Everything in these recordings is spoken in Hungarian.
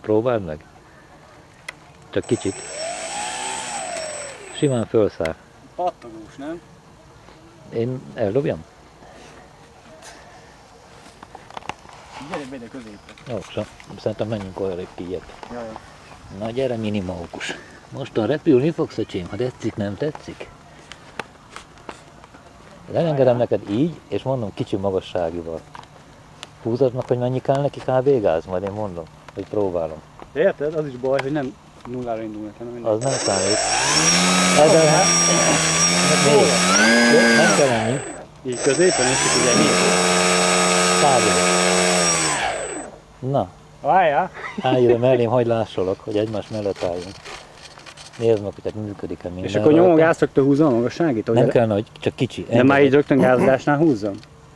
Próbáld meg. Csak kicsit. Simán fölszáll. Pattogós, nem? Én eldobjam? Gyere be ide középre. Jó, szerintem menjünk olyan kijebb. Jaj. Na gyere, minimaukus. Mostan repülni fogsz, öcsém, ha tetszik, nem tetszik? Elengedem neked így, és mondom kicsi magasságival. Húzod meg, hogy mennyi kell neki kb. Gáz, majd én mondom, hogy próbálom. De érted? Az is baj, hogy nem nullára indulnak, hanem mindegy. Az nem számít. Nem kell ennyi. Így középen és csak ugye ennyi. Kb. Na, Várjál! állj ide mellém, hogy lássolok, hogy egymás mellett álljunk. Nézd meg, hogy működik-e minden. És akkor nyomom a gázt, rögtön húzom a magasságit? Nem kell nagy, csak kicsi. De már így rögtön gázadásnál húzzam?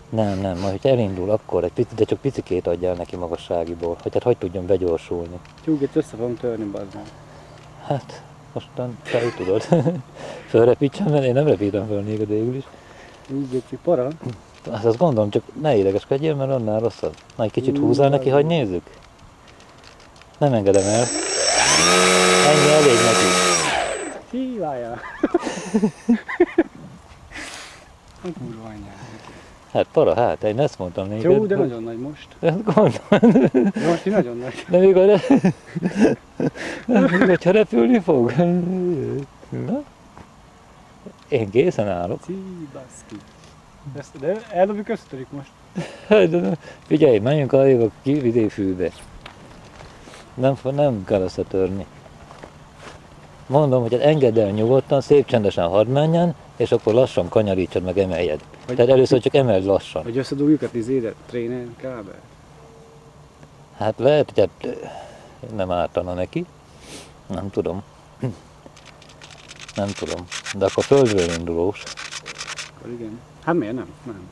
Nem, majd hogy elindul, akkor egy picit, de csak picikét adjál neki magasságiból, hogy hát hogy tudjon begyorsulni. Tyúgét össze fogom törni, bazd meg. Hát, mostan te úgy tudod. Fölrepítsem, mert én nem repítem föl néged végül is. Így egy para. Azt gondolom, csak ne idegeskedjél, mert annál rosszabb. Na, egy kicsit húzzál neki, hogy nézzük. Nem engedem el. Ennyi elég neki. Híváljál! Nem kurva anyjál. Hát para, hát, én ezt mondtam néked. Jó, de nagyon nagy most. Ezt gondolom. Most így nagyon nagy. De még hogyha repülni fog. Na? Én készen állok. Baszki. De eldobjuk összetörik most. Figyelj, menjünk arrébb a vidékfűbe. Nem kell összetörni. Mondom, hogy engedd el nyugodtan, szép csendesen hadd menjen, és akkor lassan kanyarítsad meg, emeljed. Tehát először csak emeld lassan. Hogy összedugjuk a izére, tréner kábel. Hát lehet, hogy nem ártana neki. Nem tudom. Nem tudom. De akkor földről indulós. Akkor igen. Hát miért nem? Nem.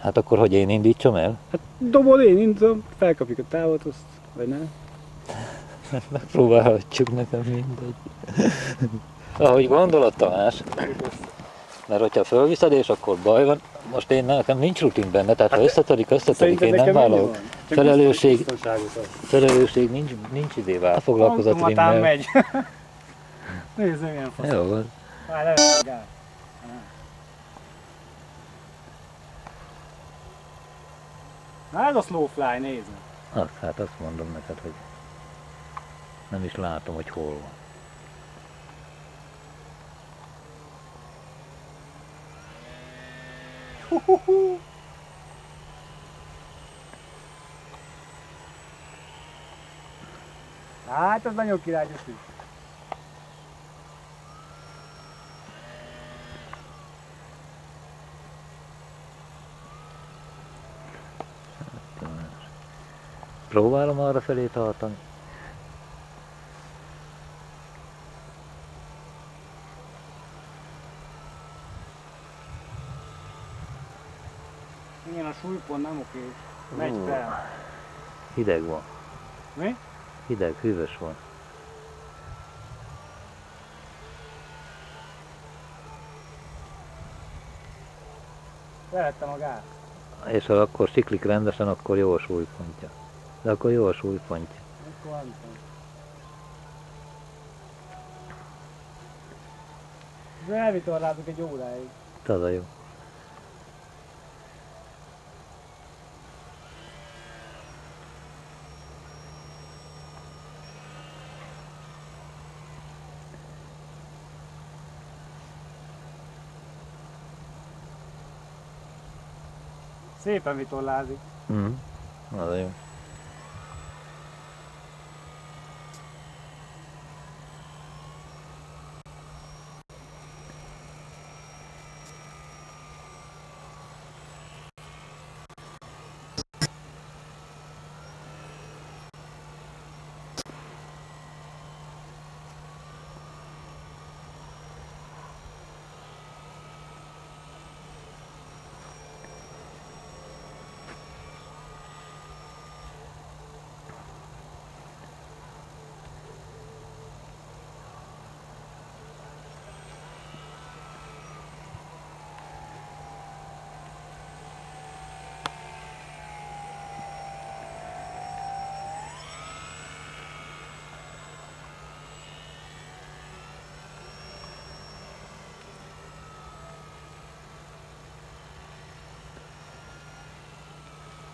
Hát akkor hogy én indítsam el? Hát dobod, én indítom, felkapjuk a távot, azt, vagy nem? Megpróbálhatjuk, nekem mindegy. Ahogy gondolod, Tamás. Mert hogyha fölviszed, és akkor baj van, most én nekem nincs rutin benne, tehát ha összetörik, én nem vállalok. Felelősség nincs idével. Foglalkozat Automatán rimmel. megy. Nézd, milyen fasz. Jó van. Már levesz a gáz. Na ez a slow fly, nézd meg. Hát azt mondom neked, hogy nem is látom, hogy hol van. Hát az nagyon király is. Próbálom arra felé tartani. Igen, a súlypont nem oké. Megy fel. Hideg van. Mi? Hideg, hűvös van. Vehettem a gáz. És ha akkor siklik rendesen, akkor jó a súlypontja. De akkor jó a súlypontja. Akkor nem tudom. De elvitorlázunk egy óráig. Az a jó. Szépen vitorlázik. Az a jó.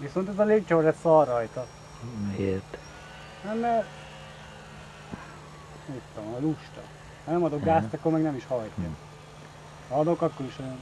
Viszont ez a légcsavar, ez szar rajta. Miért? Nem, mert... Mit tudom, a lusta. Ha nem adok gázt, akkor meg nem is hajtja. Ha adok, akkor is olyan